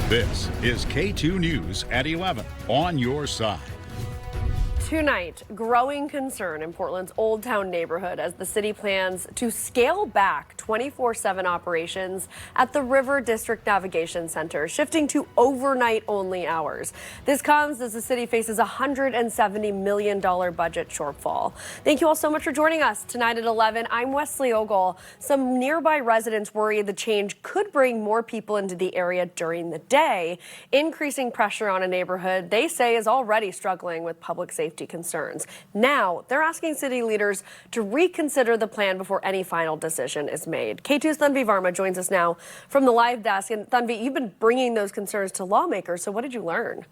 This is KATU News at 11 on your side. Tonight, growing concern in Portland's Old Town neighborhood as the city plans to scale back 24/7 operations at the River District Navigation Center, shifting to overnight-only hours. This comes as the city faces a $170 million budget shortfall. Thank you all so much for joining us tonight at 11. I'm Wesley Ogle. Some nearby residents worry the change could bring more people into the area during the day, increasing pressure on a neighborhood they say is already struggling with public safety concerns. Now, they're asking city leaders to reconsider the plan before any final decision is made. KATU's Tanvi Varma joins us now from the live desk. And Tanvi, you've been bringing those concerns to lawmakers, so what did you learn?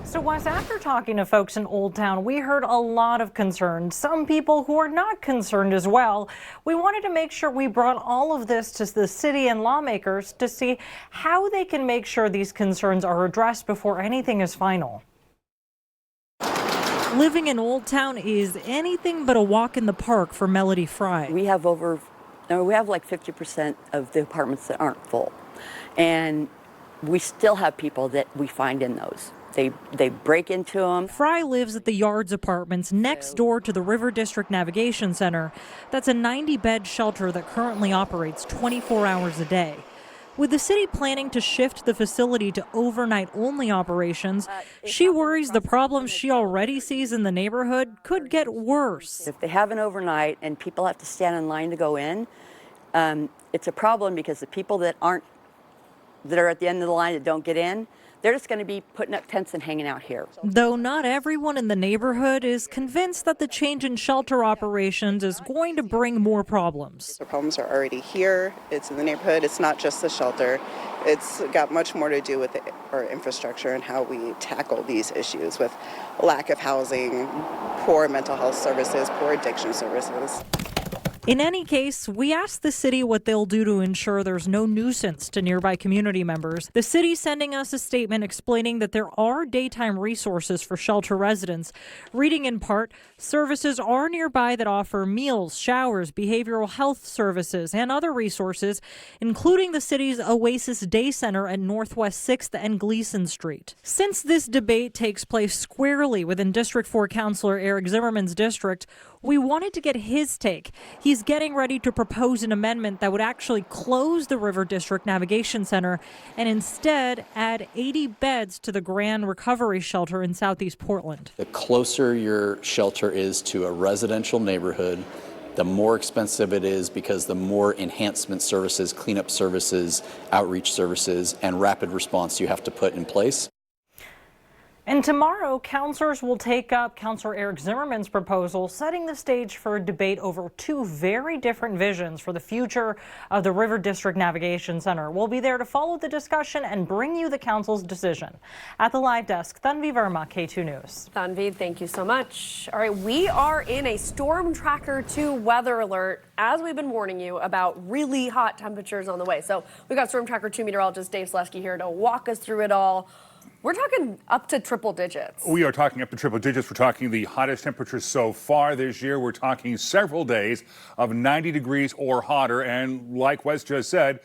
So Wes, after talking to folks in Old Town, we heard a lot of concerns. Some people who are not concerned as well. We wanted to make sure we brought all of this to the city and lawmakers to see how they can make sure these concerns are addressed before anything is final. Living in Old Town is anything but a walk in the park for Melody Fry. We have like 50% of the apartments that aren't full. And we still have people that we find in those. They break into them. Fry lives at the Yards Apartments next door to the River District Navigation Center. That's a 90-bed shelter that currently operates 24 hours a day. With the city planning to shift the facility to overnight-only operations, she worries the problems she already sees in the neighborhood could get worse. If they have an overnight and people have to stand in line to go in, it's a problem because the people that are at the end of the line that don't get in, they're just going to be putting up tents and hanging out here. Though not everyone in the neighborhood is convinced that the change in shelter operations is going to bring more problems. The problems are already here. It's in the neighborhood. It's not just the shelter. It's got much more to do with our infrastructure and how we tackle these issues with lack of housing, poor mental health services, poor addiction services. In any case, we asked the city what they'll do to ensure there's no nuisance to nearby community members. The city sending us a statement explaining that there are daytime resources for shelter residents. Reading in part, services are nearby that offer meals, showers, behavioral health services, and other resources, including the city's Oasis Day Center at Northwest 6th and Gleason Street. Since this debate takes place squarely within District 4 Councilor Eric Zimmerman's district, we wanted to get his take. He's getting ready to propose an amendment that would actually close the River District Navigation Center and instead add 80 beds to the Grand Recovery Shelter in Southeast Portland. The closer your shelter is to a residential neighborhood, the more expensive it is because the more enhancement services, cleanup services, outreach services, and rapid response you have to put in place. And tomorrow, councilors will take up Councilor Eric Zimmerman's proposal, setting the stage for a debate over two very different visions for the future of the River District Navigation Center. We'll be there to follow the discussion and bring you the council's decision. At the live desk, Tanvi Varma, KATU News. Tanvi, thank you so much. All right, we are in a Storm Tracker 2 weather alert, as we've been warning you about really hot temperatures on the way. So we've got Storm Tracker 2 meteorologist Dave Selesky here to walk us through it all. We're talking up to triple digits. We are talking up to triple digits. We're talking the hottest temperatures so far this year. We're talking several days of 90 degrees or hotter. And like Wes just said,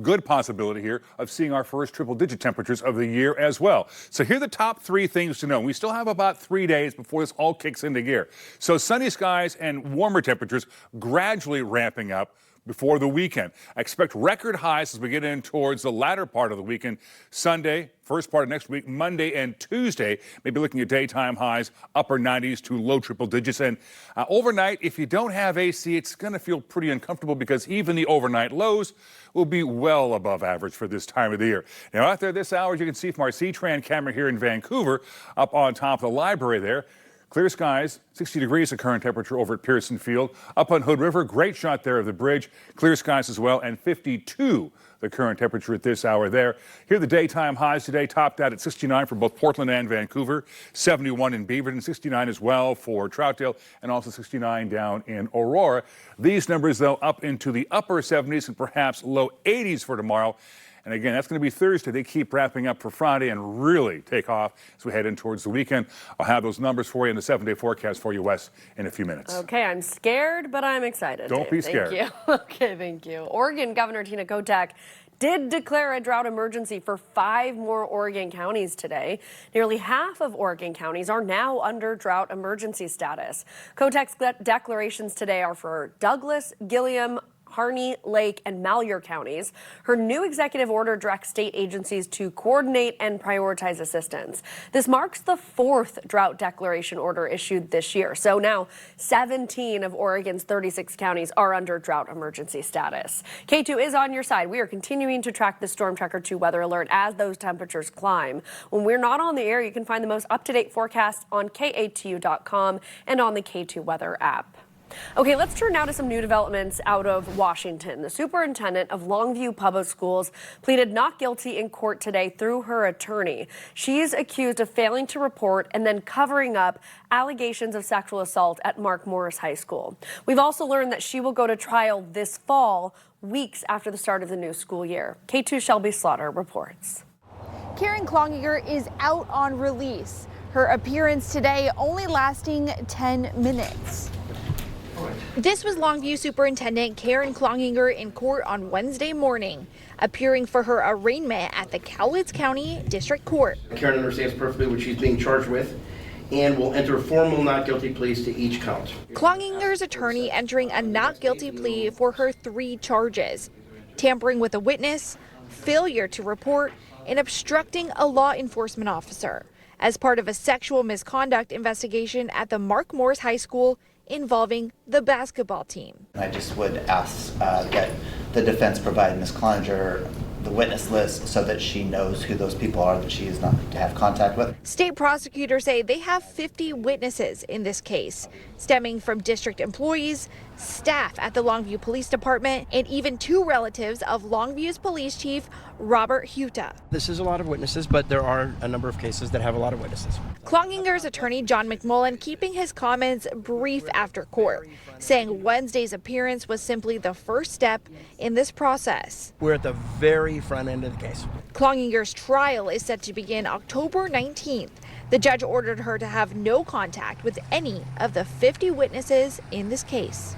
good possibility here of seeing our first triple digit temperatures of the year as well. So here are the top three things to know. We still have about 3 days before this all kicks into gear. So sunny skies and warmer temperatures gradually ramping up before the weekend. I expect record highs as we get in towards the latter part of the weekend. Sunday, first part of next week, Monday and Tuesday, maybe looking at daytime highs, upper 90s to low triple digits. And overnight, if you don't have AC, it's going to feel pretty uncomfortable because even the overnight lows will be well above average for this time of the year. Now, out there this hour, as you can see from our C-Tran camera here in Vancouver, up on top of the library there, clear skies, 60 degrees the current temperature over at Pearson Field. Up on Hood River, great shot there of the bridge. Clear skies as well, and 52 the current temperature at this hour there. Here are the daytime highs today, topped out at 69 for both Portland and Vancouver, 71 in Beaverton, 69 as well for Troutdale, and also 69 down in Aurora. These numbers, though, up into the upper 70s and perhaps low 80s for tomorrow. And again, that's going to be Thursday. They keep wrapping up for Friday and really take off as we head in towards the weekend. I'll have those numbers for you in the 7-day forecast for you, Wes, in a few minutes. Okay, I'm scared, but I'm excited. Don't be scared. Thank you. Okay, thank you. Oregon Governor Tina Kotek did declare a drought emergency for 5 more Oregon counties today. Nearly half of Oregon counties are now under drought emergency status. KOTU's declarations today are for Douglas, Gilliam, Harney, Lake, and Malheur counties. Her new executive order directs state agencies to coordinate and prioritize assistance. This marks the 4th drought declaration order issued this year. So now 17 of Oregon's 36 counties are under drought emergency status. KATU is on your side. We are continuing to track the Storm Tracker 2 weather alert as those temperatures climb. When we're not on the air, you can find the most up-to-date forecast on KATU.com and on the KATU weather app. Okay, let's turn now to some new developments out of Washington. The superintendent of Longview Public Schools pleaded not guilty in court today through her attorney. She's accused of failing to report and then covering up allegations of sexual assault at Mark Morris High School. We've also learned that she will go to trial this fall, weeks after the start of the new school year. KATU's Shelby Slaughter reports. Karen Klonginger is out on release. Her appearance today only lasting 10 minutes. This was Longview Superintendent Karen Klonginger in court on Wednesday morning, appearing for her arraignment at the Cowlitz County District Court. Karen understands perfectly what she's being charged with and will enter formal not guilty pleas to each count. Klonginger's attorney entering a not guilty plea for her 3 charges: tampering with a witness, failure to report, and obstructing a law enforcement officer as part of a sexual misconduct investigation at the Mark Morris High School involving the basketball team. I just would ask get the defense provide Ms. Cloninger the witness list so that she knows who those people are that she is not to have contact with. State prosecutors say they have 50 witnesses in this case, stemming from district employees, staff at the Longview Police Department, and even 2 relatives of Longview's police chief, Robert Huta. This is a lot of witnesses, but there are a number of cases that have a lot of witnesses. Klonginger's attorney, John McMullen, keeping his comments brief after court, saying Wednesday's appearance was simply the first step in this process. We're at the very front end of the case. Klonginger's trial is set to begin October 19th. The judge ordered her to have no contact with any of the 50 witnesses in this case.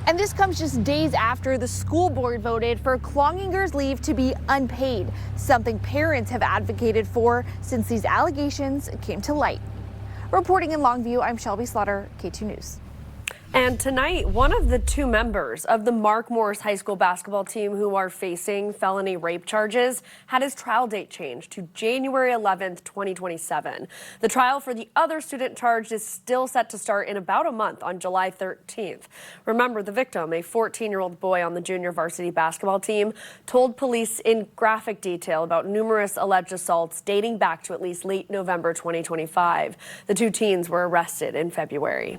And this comes just days after the school board voted for Klonginger's leave to be unpaid, something parents have advocated for since these allegations came to light. Reporting in Longview, I'm Shelby Slaughter, KATU News. And tonight, one of the 2 members of the Mark Morris High School basketball team who are facing felony rape charges had his trial date changed to January 11th, 2027. The trial for the other student charged is still set to start in about a month on July 13th. Remember, the victim, a 14-year-old boy on the junior varsity basketball team, told police in graphic detail about numerous alleged assaults dating back to at least late November 2025. The 2 teens were arrested in February.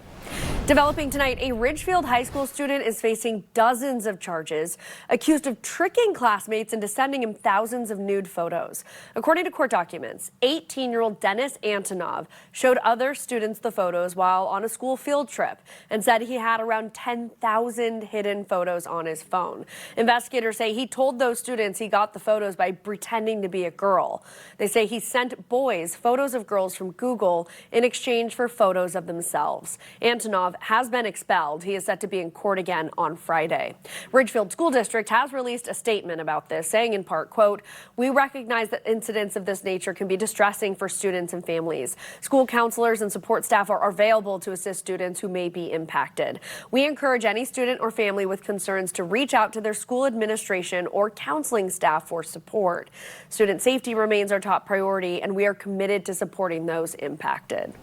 Developing tonight, a Ridgefield High School student is facing dozens of charges, accused of tricking classmates into sending him thousands of nude photos. According to court documents, 18-year-old Dennis Antonov showed other students the photos while on a school field trip and said he had around 10,000 hidden photos on his phone. Investigators say he told those students he got the photos by pretending to be a girl. They say he sent boys photos of girls from Google in exchange for photos of themselves. Antonov has been expelled. He is set to be in court again on Friday. Ridgefield School District has released a statement about this, saying in part, quote, "We recognize that incidents of this nature can be distressing for students and families. School counselors and support staff are available to assist students who may be impacted. We encourage any student or family with concerns to reach out to their school administration or counseling staff for support. Student safety remains our top priority, and we are committed to supporting those impacted."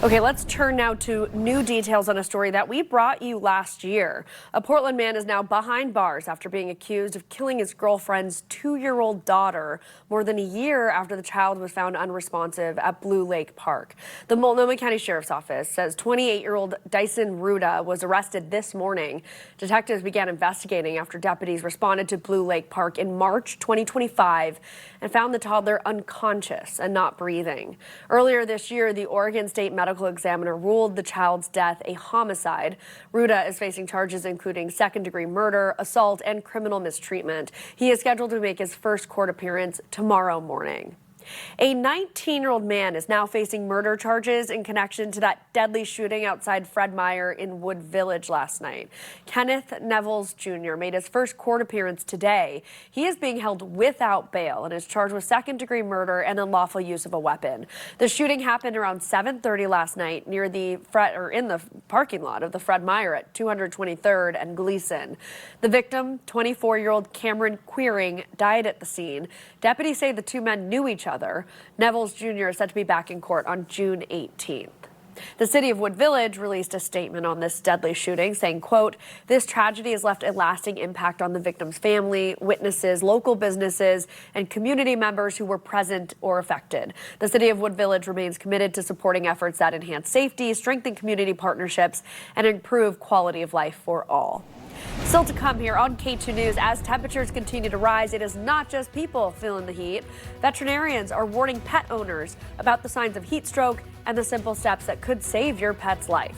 Okay, let's turn now to new details on a story that we brought you last year. A Portland man is now behind bars after being accused of killing his girlfriend's 2-year-old daughter more than a year after the child was found unresponsive at Blue Lake Park. The Multnomah County Sheriff's Office says 28-year-old Dyson Ruda was arrested this morning. Detectives began investigating after deputies responded to Blue Lake Park in March 2025 and found the toddler unconscious and not breathing. Earlier this year, the Oregon State Medical Examiner ruled the child's death a homicide. Ruda is facing charges including second-degree murder, assault, and criminal mistreatment. He is scheduled to make his first court appearance tomorrow morning. A 19-year-old man is now facing murder charges in connection to that deadly shooting outside Fred Meyer in Wood Village last night. Kenneth Nevels Jr. made his first court appearance today. He is being held without bail and is charged with second-degree murder and unlawful use of a weapon. The shooting happened around 7:30 last night near in the parking lot of the Fred Meyer at 223rd and Gleason. The victim, 24-year-old Cameron Queering, died at the scene. Deputies say the two men knew each other. Nevels Jr. is set to be back in court on June 18th. The city of Wood Village released a statement on this deadly shooting saying, quote, "This tragedy has left a lasting impact on the victim's family, witnesses, local businesses, and community members who were present or affected. The city of Wood Village remains committed to supporting efforts that enhance safety, strengthen community partnerships, and improve quality of life for all." Still to come here on KATU News, as temperatures continue to rise, it is not just people feeling the heat. Veterinarians are warning pet owners about the signs of heat stroke and the simple steps that could save your pet's life.